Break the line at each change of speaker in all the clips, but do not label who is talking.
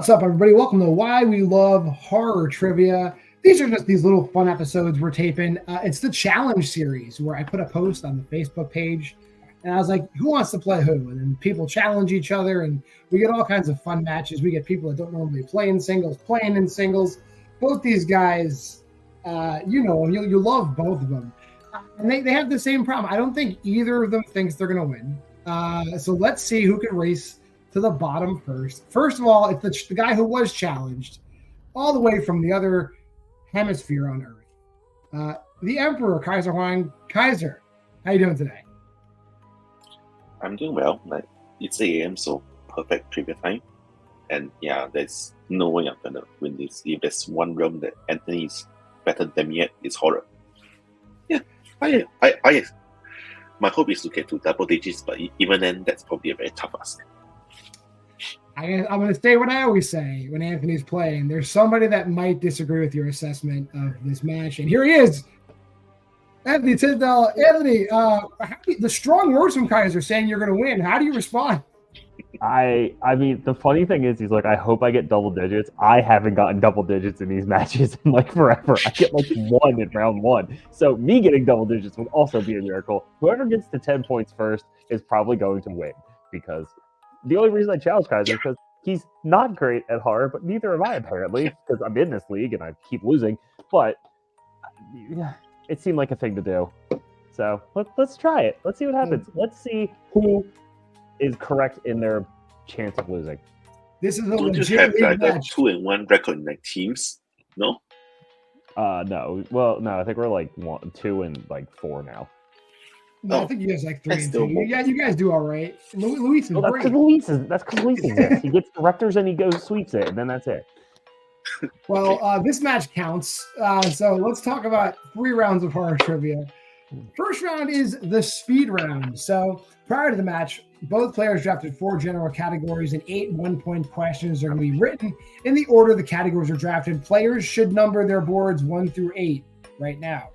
What's up, everybody? Welcome to Why We Love Horror Trivia. These are just these little fun episodes we're taping. It's the challenge series where I put a post on the Facebook page, and I was like, who wants to play who? And then people challenge each other, and we get all kinds of fun matches. We get people that don't normally play in singles, playing in singles. Both these guys, you know them. You love both of them. And they have the same problem. I don't think either of them thinks they're going to win. So let's see who can race to the bottom first. First of all, it's the guy who was challenged all the way from the other hemisphere on Earth. The Emperor, Kaiser Huang. Kaiser, how you doing today?
I'm doing well. Like, it's 8 a.m., so perfect trivia time. And yeah, there's no way I'm going to win this. If there's one realm that Anthony is better than me at, it's horror. Yeah, I my hope is to get to double digits, but even then, that's probably a very tough ask.
I'm going to say what I always say when Anthony's playing. There's somebody that might disagree with your assessment of this match, and here he is, Anthony Tisdall. Anthony, the strong words from Kaiser saying you're going to win. How do you respond?
I mean, the funny thing is, he's like, I hope I get double digits. I haven't gotten double digits in these matches in like forever. I get like 1 in round 1. So me getting double digits would also be a miracle. Whoever gets to 10 points first is probably going to win, because the only reason I challenge Kaiser is because he's not great at horror, but neither am I apparently, because I'm in this league and I keep losing. But yeah, it seemed like a thing to do. So let's try it. Let's see what happens. Let's see who is correct in their chance of losing.
This is a
Don't you have like a 2-1 record in like teams? No?
No. Well, no, I think we're like 2 and like 4 now.
No, I think you guys like 3 and 2. Yeah, you guys do all right. Luis is
that's
great.
That's because Luis exists. He gets directors and he goes sweeps it, and then that's it.
Well, this match counts. So let's talk about 3 rounds of horror trivia. First round is the speed round. So prior to the match, both players drafted 4 general categories, and 8 one-point questions are going to be written in the order the categories are drafted. Players should number their boards 1 through 8 right now.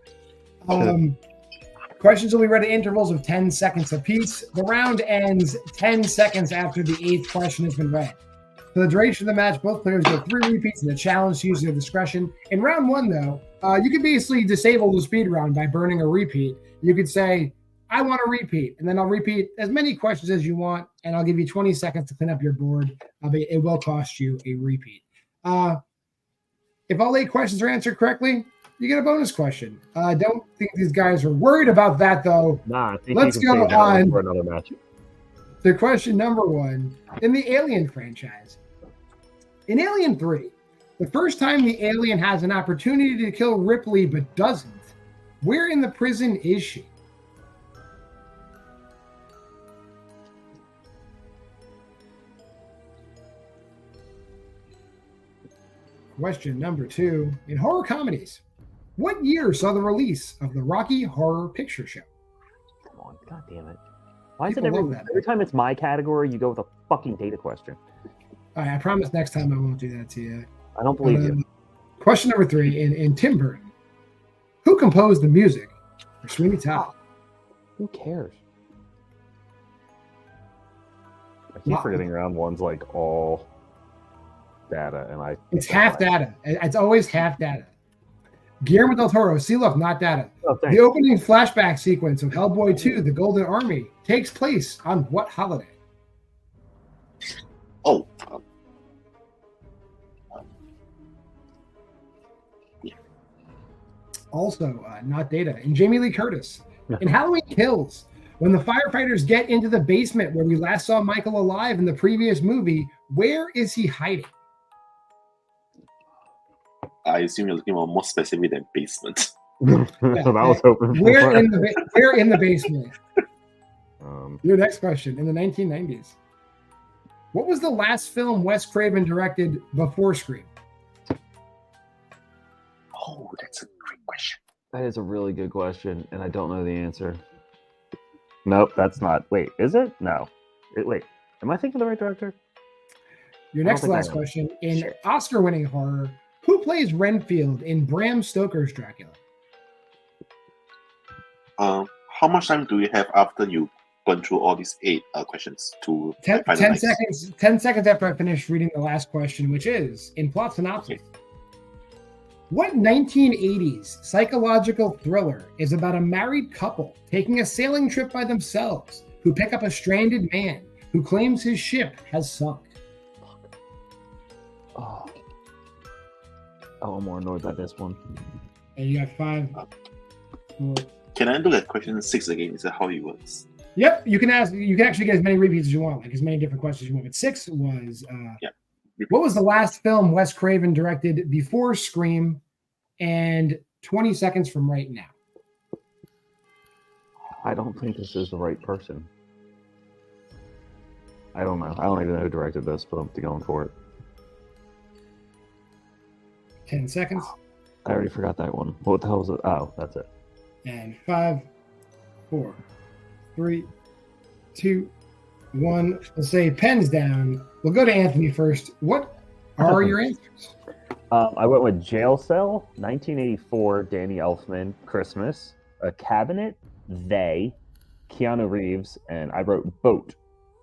Questions will be read at intervals of 10 seconds apiece. The round ends 10 seconds after the 8th question has been read. For the duration of the match, both players get 3 repeats in the challenge to use their discretion. In round 1, though, you can basically disable the speed round by burning a repeat. You could say, I want a repeat, and then I'll repeat as many questions as you want, and I'll give you 20 seconds to clean up your board. It will cost you a repeat. If all 8 questions are answered correctly, you get a bonus question. I don't think these guys are worried about that, though.
Nah, I think
let's go on
for another match.
To question number 1 in the Alien franchise. In Alien 3, the first time the alien has an opportunity to kill Ripley but doesn't, where in the prison is she? Question number 2. In horror comedies, what year saw the release of the Rocky Horror Picture Show?
Come on, god damn it. Why is
People
it every time it's my category, you go with a fucking data question?
All right, I promise next time I won't do that to you.
I don't believe you.
Question number 3. In Tim Burton, who composed the music for Sweeney Todd?
Who cares? I keep forgetting round 1's like all data, and
it's half data. It's always half data. Guillermo del Toro, see, look, not data.
Oh,
the opening flashback sequence of Hellboy 2, The Golden Army, takes place on what holiday?
Oh.
Also, not data. And Jamie Lee Curtis. In Halloween Kills, when the firefighters get into the basement where we last saw Michael alive in the previous movie, where is he hiding?
I assume you're looking more specific than basement.
Yeah, I was hoping for.
Where in the basement? Your next question. In the 1990s, what was the last film Wes Craven directed before Scream?
Oh, that's a great question.
That is a really good question, and I don't know the answer. Nope, that's not. Wait, is it? No. Wait, am I thinking of the right director?
Your next last question. In Oscar-winning horror, who plays Renfield in Bram Stoker's Dracula?
How much time do we have after you gone through all these 8 questions to
10
finalize.
seconds. 10 seconds after I finish reading the last question, which is in plot synopsis.
Okay.
What 1980s psychological thriller is about a married couple taking a sailing trip by themselves who pick up a stranded man who claims his ship has sunk?
Oh, I'm more annoyed by this one.
And you got 5. 4.
Can I look at question 6 again? Is that how it works?
Yep, you can ask. You can actually get as many repeats as you want, like as many different questions as you want. But 6 was, what was the last film Wes Craven directed before Scream, and 20 seconds from right now?
I don't think this is the right person. I don't know. I don't even know who directed this, but I'm going for it.
10 seconds.
I already forgot that one. What the hell was it? Oh, that's it.
And 5, 4, 3, 2, 1. We'll say pens down. We'll go to Anthony first. What are your answers?
I went with Jail Cell, 1984, Danny Elfman, Christmas, A Cabinet, They, Keanu Reeves, and I wrote Boat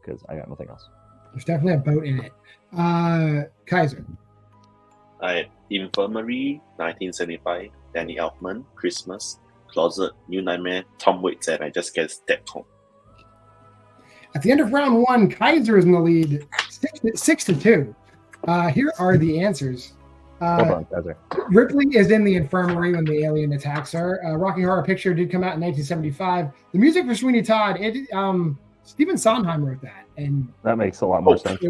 because I got nothing else.
There's definitely a boat in it. Kaiser.
Infirmary, 1975, Danny Elfman, Christmas, Closet, New Nightmare, Tom Waits, and I just guessed Dead Home.
At the end of round 1, Kaiser is in the lead, 6-2. Here are the answers.
Hold on, Kaiser.
Ripley is in the infirmary when the alien attacks her. Rocky Horror Picture did come out in 1975. The music for Sweeney Todd, Stephen Sondheim wrote that, and
that makes a lot more sense.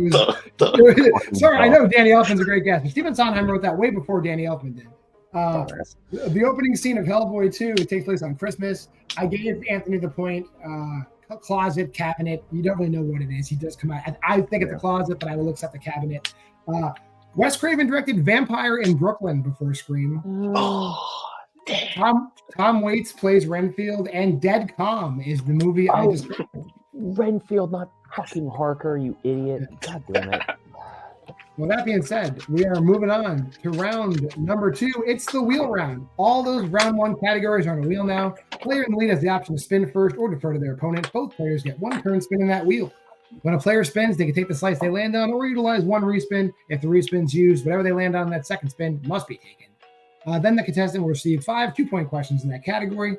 Sorry, I know Danny Elfman's a great guest, but Stephen Sondheim wrote that way before Danny Elfman did. The opening scene of Hellboy 2 takes place on Christmas. I gave Anthony the point. Closet, cabinet. You don't really know what it is. He does come out. I think it's a closet, but I will accept the cabinet. Wes Craven directed Vampire in Brooklyn before Scream. Tom Waits plays Renfield, and Dead Calm is the movie I described.
Renfield, not fucking Harker, you idiot. God damn it.
Well, that being said, we are moving on to round number 2. It's the wheel round. All those round 1 categories are on a wheel now. Player in the lead has the option to spin first or defer to their opponent. Both players get 1 turn spinning that wheel. When a player spins, they can take the slice they land on or utilize 1 respin. If the respin's used, whatever they land on that second spin must be taken. Then the contestant will receive 5 2-point questions in that category.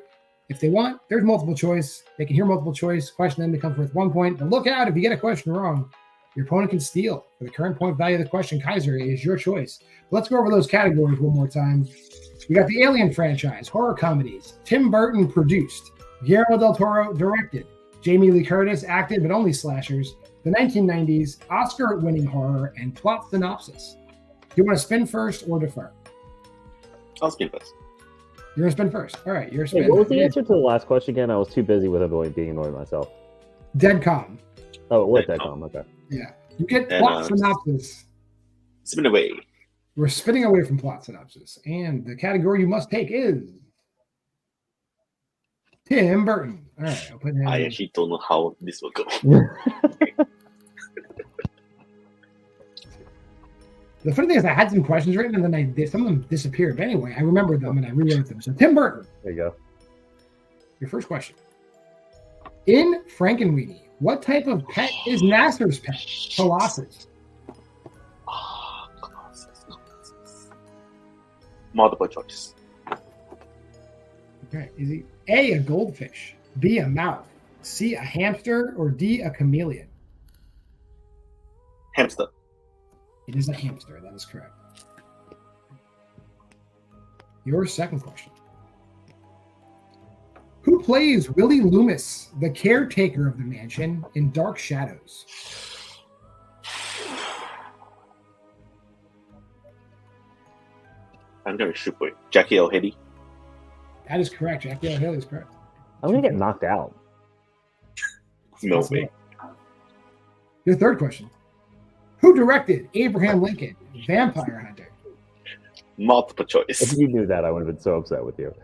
If they want, there's multiple choice. They can hear multiple choice. Question then becomes worth 1 point. But look out, if you get a question wrong, your opponent can steal. For the current point value of the question, Kaiser, it is your choice. But let's go over those categories one more time. We got the Alien franchise, horror comedies. Tim Burton produced. Guillermo del Toro directed. Jamie Lee Curtis acted, but only slashers. The 1990s, Oscar-winning horror, and plot synopsis. Do you want to spin first or defer?
I'll spin first.
You're going to spin first. All right, you're spinning.
Hey, what was the answer to the last question again? I was too busy with being annoyed myself.
Dead Calm.
Oh, it was Dead Calm. Okay.
Yeah. You get plot synopsis.
Spin away.
We're spinning away from plot synopsis. And the category you must take is Tim Burton. All right. I'll put
I actually don't know how this will go.
The funny thing is I had some questions written and then some of them disappeared. But anyway, I remembered them and I rewrote them. So Tim Burton.
There you go.
Your first question. In Frankenweenie, what type of pet is Nasser's pet? Colossus.
Colossus. Multiple choice.
Okay. Is he A, a goldfish, B, a mouth, C, a hamster, or D, a chameleon?
Hamster.
It is a hamster. That is correct. Your second question. Who plays Willie Loomis, the caretaker of the mansion, in Dark Shadows?
I'm going to shoot for it. Jackie L. Haley.
That is correct. Jackie L. Haley is correct.
I'm going to get knocked out.
No way.
Your third question. Who directed Abraham Lincoln, Vampire Hunter?
Multiple choice.
If you knew that, I would have been so upset with you.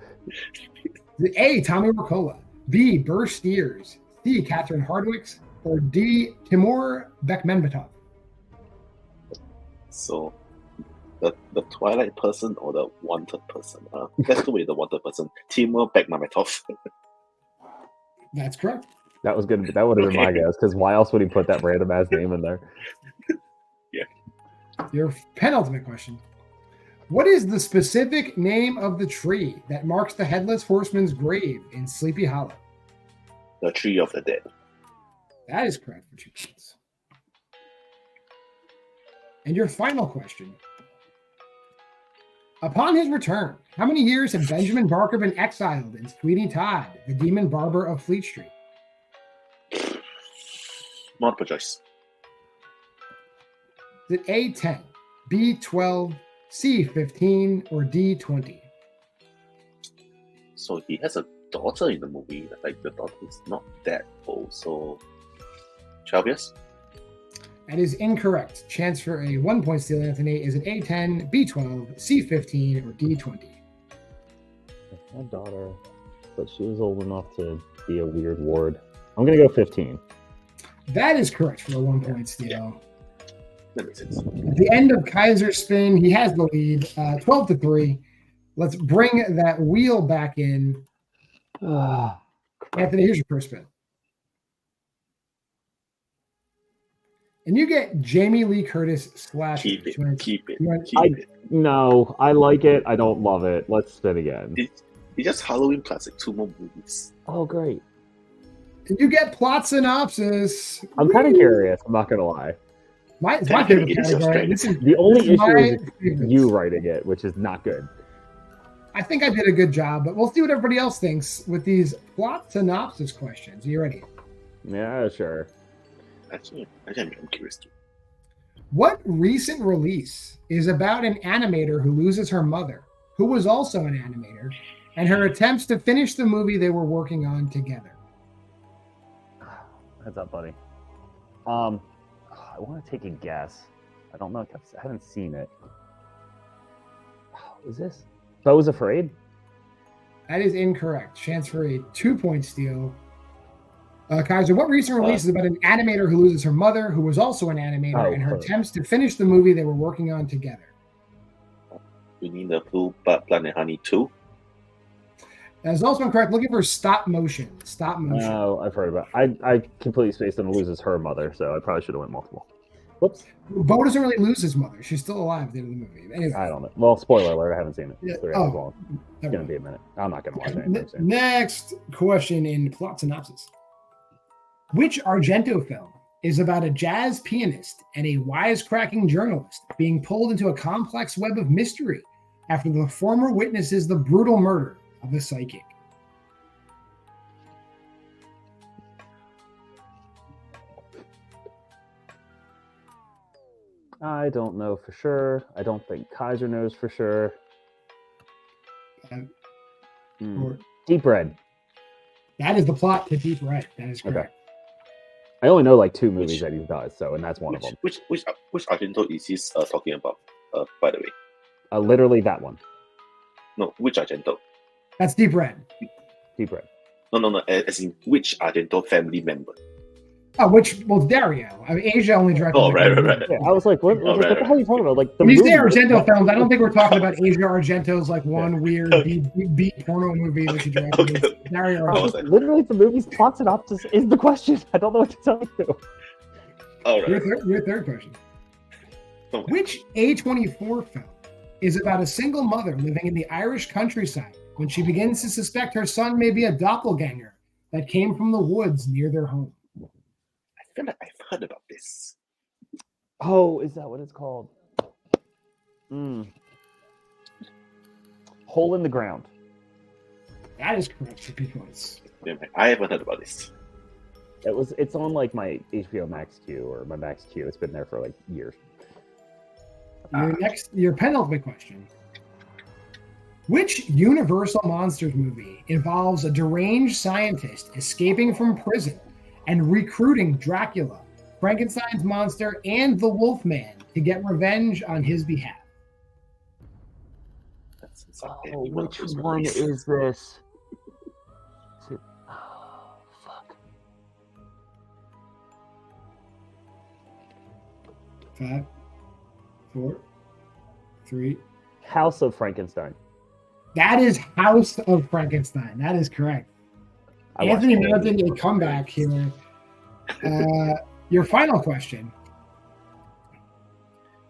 A, Tommy Wirkola, B, Burr Steers, C, Catherine Hardwicke, or D, Timur Bekmambetov?
So, the Twilight person or the wanted person? Let's go with the wanted person. Timur Bekmambetov.
That's correct.
That was good. That would have been my guess, because why else would he put that random ass name in there?
Your penultimate question. What is the specific name of the tree that marks the Headless Horseman's grave in Sleepy Hollow?
The Tree of the Dead.
That is correct for 2 points. And your final question. Upon his return, how many years had Benjamin Barker been exiled in Sweeney Todd, the Demon Barber of Fleet Street?
Multiple choice.
Is it A10, B12, C15, or D20?
So he has a daughter in the movie. Like the daughter is not that old, so 12 years.
That is incorrect. Chance for a 1 point steal, Anthony. Is it A10, B12, C15, or D20?
My daughter, but she was old enough to be a weird ward. I'm gonna go 15.
That is correct for a 1 point steal.
That makes sense.
At the end of Kaiser's spin, he has the lead, 12-3. Let's bring that wheel back in. Anthony, here's your first spin. And you get Jamie Lee Curtis slash.
Keep it.
No, I like it. I don't love it. Let's spin again.
It's just Halloween classic. 2 more movies.
Oh, great.
And you get plot synopsis.
I'm kind of curious. I'm not gonna lie.
It's my favorite
It is your
category.
The only issue is
favorite.
you writing it, which is not good.
I think I did a good job, but we'll see what everybody else thinks with these plot synopsis questions. Are you ready?
Yeah, sure.
Actually, I'm curious too.
What recent release is about an animator who loses her mother, who was also an animator, and her attempts to finish the movie they were working on together?
Heads up, buddy. I want to take a guess. I don't know. I haven't seen it. Is this Beau Was Afraid?
That is incorrect. Chance for a 2 point steal. Kaiser, what recent release is about an animator who loses her mother, who was also an animator, and her attempts to finish the movie they were working on together?
Winnie the Pooh, Planet Honey 2.
That is also incorrect. Looking for stop motion. Stop motion.
No, I've heard about it. I completely spaced on loses her mother, so I probably should have went multiple. Whoops.
Beau doesn't really lose his mother. She's still alive at the end of the movie. Anyway.
I don't know. Well, spoiler alert, I haven't seen it.
Yeah.
It's 3 hours long. It's going to be a minute. I'm not going to watch it anytime soon.
Next question in plot synopsis. Which Argento film is about a jazz pianist and a wisecracking journalist being pulled into a complex web of mystery after the former witnesses the brutal murder of a psychic?
I don't know for sure. I don't think Kaiser knows for sure. Deep Red.
That is the plot to Deep Red. That is correct.
Okay. I only know like 2 movies that he does, and that's one of them.
Which Argento is he talking about? By the way,
literally that one.
No, which Argento?
That's Deep Red.
Deep Red.
No. As in which Argento family member?
Well, Dario. I mean, Asia only directed.
Oh, right.
Yeah, I was like, what the hell are you talking about? Like,
when you say Argento films, I don't think we're talking about Asia Argento's like one weird B porno movie that she directed.
Okay.
Dario Argento.
Literally, the movie's plot synopsis is the question. I don't know what to tell you.
All right.
Your third question. Which A24 film is about a single mother living in the Irish countryside when she begins to suspect her son may be a doppelganger that came from the woods near their home?
I feel like I've heard about this.
Oh, is that what it's called? Hole in the Ground.
That is correct for 2 points.
I haven't heard about this.
It's on like my HBO Max queue or my Max queue. It's been there for like years.
Your penultimate question. Which Universal Monsters movie involves a deranged scientist escaping from prison and recruiting Dracula, Frankenstein's monster, and the Wolfman to get revenge on his behalf?
Which one is this? Fuck.
5, 4, 3.
House of Frankenstein.
That is House of Frankenstein. That is correct. Anthony mounting a comeback here. Your final question.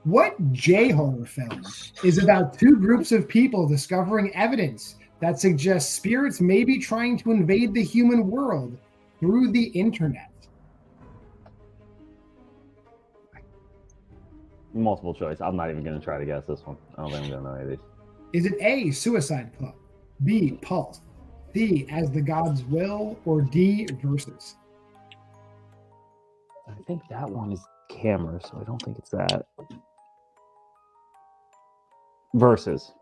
What J-horror film is about two groups of people discovering evidence that suggests spirits may be trying to invade the human world through the internet?
Multiple choice. I'm not even going to try to guess this one. I don't think I'm going to know any of these.
Is it A, Suicide Club, B, Pulse, C, As the Gods Will, or D, Versus?
I think that one is Camera, so I don't think it's that. Versus.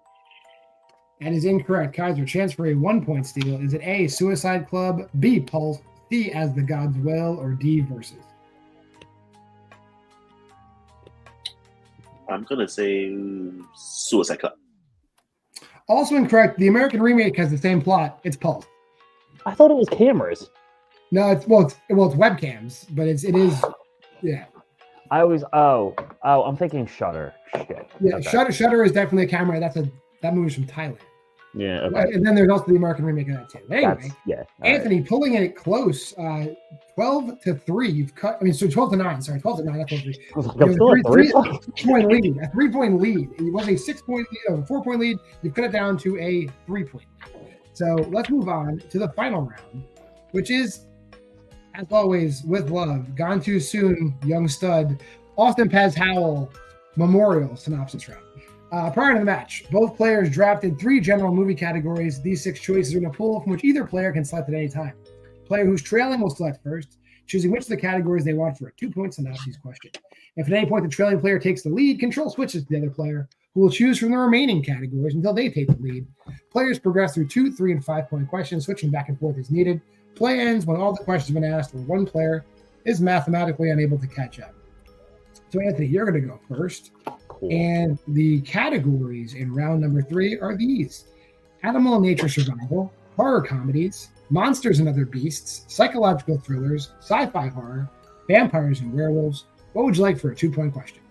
That is incorrect. Kaiser, chance for a 1-point steal. Is it A, Suicide Club, B, Pulse, C, As the Gods Will, or D, Versus?
I'm gonna say Suicide Club.
Also incorrect. The American remake has the same plot. It's Pulse.
I thought it was Cameras.
No, it's webcams, but it is.
I always I'm thinking Shutter. Shit.
Yeah,
Okay.
Shutter is definitely a camera. That movie's from Thailand.
Yeah. Okay.
And then there's also the American remake of that too. Anyway, Anthony pulling it close. 12-3. You've cut. I mean, so 12-9. Sorry, 12-9. Not 12-3.
I was like, I'm still at
3-point lead. A 3-point lead. It was a 6-point lead, a 4-point lead. You've cut it down to a 3-point lead. So let's move on to the final round, which is, as always, with love, Gone Too Soon, Young Stud, Austin Paz Howell Memorial Synopsis Round. Prior to the match, both players drafted 3 general movie categories. These 6 choices are in a pool from which either player can select at any time. The player who's trailing will select first, choosing which of the categories they want for a 2-point synopsis question. If at any point the trailing player takes the lead, control switches to the other player, who will choose from the remaining categories until they take the lead. Players progress through 2, 3, and 5-point questions, switching back and forth as needed. Play ends when all the questions have been asked or one player is mathematically unable to catch up. So, Anthony, you're going to go first.
Cool.
And the categories in round number 3 are these: animal and nature survival, horror comedies, monsters and other beasts, psychological thrillers, sci-fi horror, vampires and werewolves. What would you like for a 2-point question?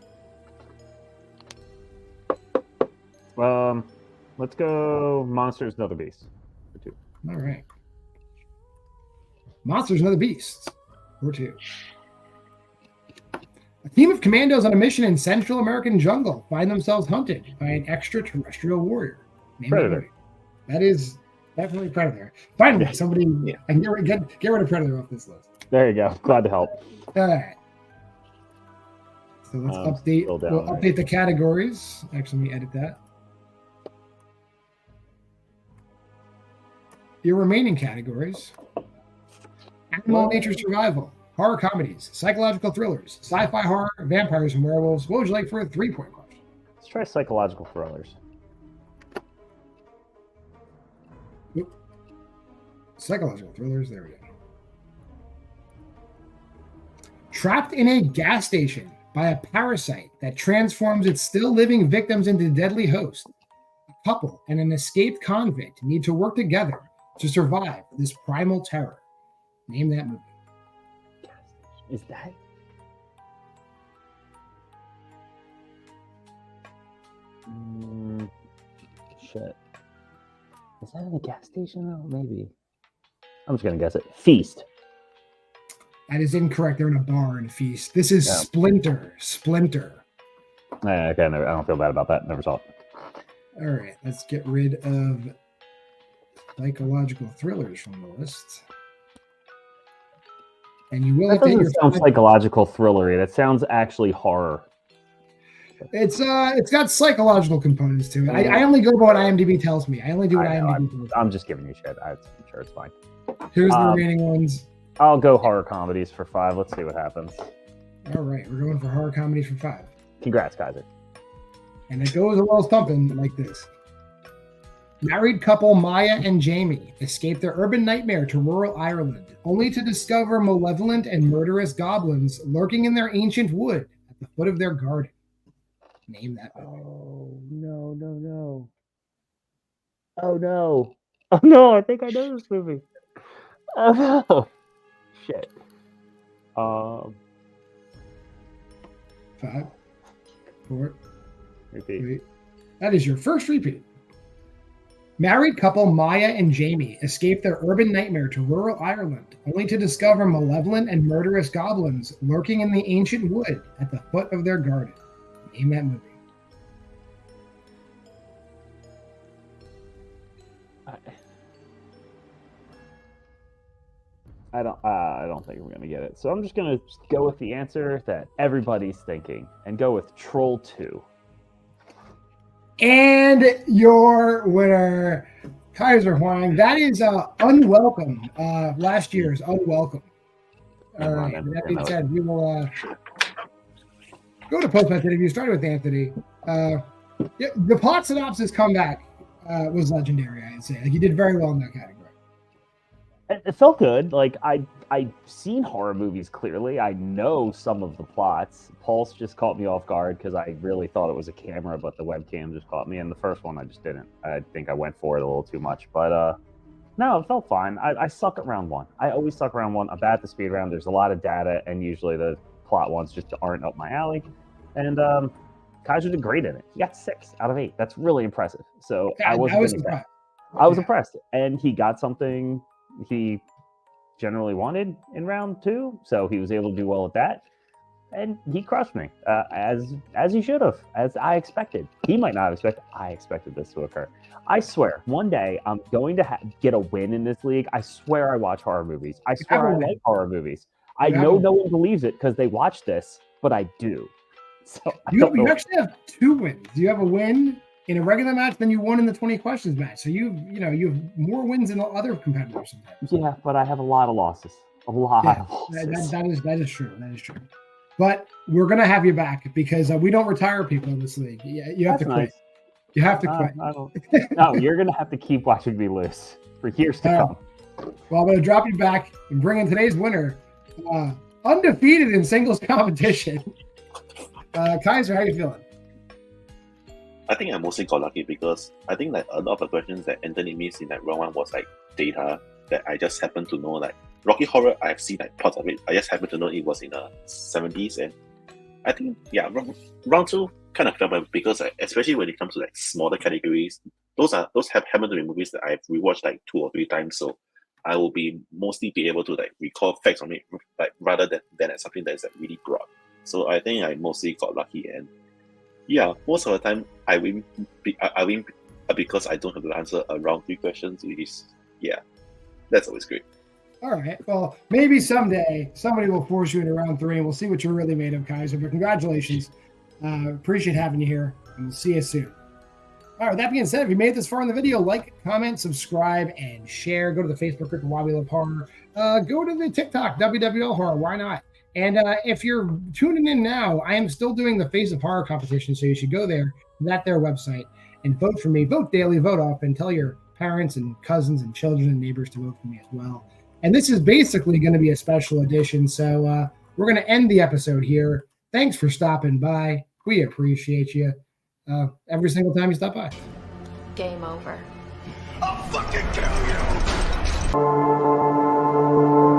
Let's go monsters and other beasts for 2.
All right. Monsters and other beasts for 2. A team of commandos on a mission in Central American jungle find themselves hunted by an extraterrestrial warrior.
Predator.
That is definitely Predator. Finally, somebody I can get rid of Predator off this list.
There you go. Glad to help.
All right. So let's update. We'll update the categories. Actually, let me edit that. Your remaining categories: animal and nature survival, horror comedies, psychological thrillers, sci-fi horror, vampires and werewolves. What would you like for a 3-point question?
Let's try psychological thrillers.
Psychological thrillers. There we go. Trapped in a gas station by a parasite that transforms its still living victims into deadly hosts, a couple and an escaped convict need to work together to survive this primal terror. Name that movie.
Is that? Shit. Is that in a gas station though? Maybe. I'm just gonna guess it. Feast.
That is incorrect. They're in a bar and feast. This is Splinter. Splinter.
Okay, I don't feel bad about that. Never saw it.
All right, let's get rid of psychological thrillers from the list. And you will
That doesn't sound psychological thrillery. That sounds actually horror.
It's got psychological components to it. I only go by what IMDb tells me. I only do what IMDb tells me.
I'm just giving you shit. I'm sure it's fine.
Here's the remaining ones.
I'll go horror comedies for 5. Let's see what happens.
All right, we're going for horror comedies for 5.
Congrats, Kaiser.
And it goes a little thumping like this. Married couple Maya and Jamie escape their urban nightmare to rural Ireland, only to discover malevolent and murderous goblins lurking in their ancient wood at the foot of their garden. Name that movie.
Oh, no. Oh, no. Oh, no, I think I know this movie. Oh, no. Shit.
5, 4,
repeat.
3. That is your first repeat. Married couple Maya and Jamie escape their urban nightmare to rural Ireland, only to discover malevolent and murderous goblins lurking in the ancient wood at the foot of their garden. Name that movie.
I don't think we're gonna get it. So I'm just gonna go with the answer that everybody's thinking and go with Troll 2.
And your winner, Kaiser Huang. That is Unwelcome. Last year's Unwelcome. All right. With that being said, we will go to post-match interview. Started with Anthony. The plot synopsis comeback was legendary, I'd say. Like, you did very well in that category.
It felt good. Like I've seen horror movies clearly. I know some of the plots. Pulse just caught me off guard because I really thought it was a camera, but the webcam just caught me. And the first one, I just didn't. I think I went for it a little too much. But no, it felt fine. I suck at round one. I always suck around one. I'm bad at the speed round. There's a lot of data, and usually the plot ones just aren't up my alley. And Kaiser did great in it. He got 6 out of 8. That's really impressive. So
Yeah,
I was
impressed.
I was impressed, and he got something he generally wanted in round 2, so he was able to do well at that, and he crushed me as he should have, as I expected. He might not expect. I expected this to occur. I swear, one day I'm going to get a win in this league. I swear I watch horror movies. I swear I like horror movies. I know no one believes it because they watch this, but I do. So you
actually have 2 wins. You have a win in a regular match than you won in the 20 questions match. So you have more wins than other competitors sometimes.
Yeah, but I have a lot of losses. Of losses.
That is true. That is true. But we're gonna have you back because we don't retire people in this league. You have to quit.
Nice.
You have to quit.
No, you're gonna have to keep watching me lose for years to come.
Well, I'm gonna drop you back and bring in today's winner, undefeated in singles competition. Kaiser, how you feeling?
I think I mostly got lucky because I think like a lot of the questions that Anthony missed in that round 1 was like data that I just happened to know. Like Rocky Horror, I've seen like parts of it. I just happened to know it was in the 70s, and I think round 2 kind of felt because especially when it comes to like smaller categories, those have happened to be movies that I've rewatched like 2 or 3 times. So I will mostly be able to like recall facts from it, like rather than as something that is like really broad. So I think I mostly got lucky, and yeah, most of the time I win because I don't have to answer around 3 questions, which is, that's always great.
All right. Well, maybe someday somebody will force you into round 3 and we'll see what you're really made of, Kaiser. But congratulations. Appreciate having you here, and we'll see you soon. All right, with that being said, if you made it this far in the video, like, comment, subscribe, and share. Go to the Facebook group, Why We Love Horror. Go to the TikTok, WWL Horror. Why not? And if you're tuning in now, I am still doing the Face of Horror competition, so you should go there, their website, and vote for me. Vote daily, vote often. Tell your parents and cousins and children and neighbors to vote for me as well. And this is basically going to be a special edition, so we're going to end the episode here. Thanks for stopping by. We appreciate you every single time you stop by.
Game over.
I'll fucking kill you!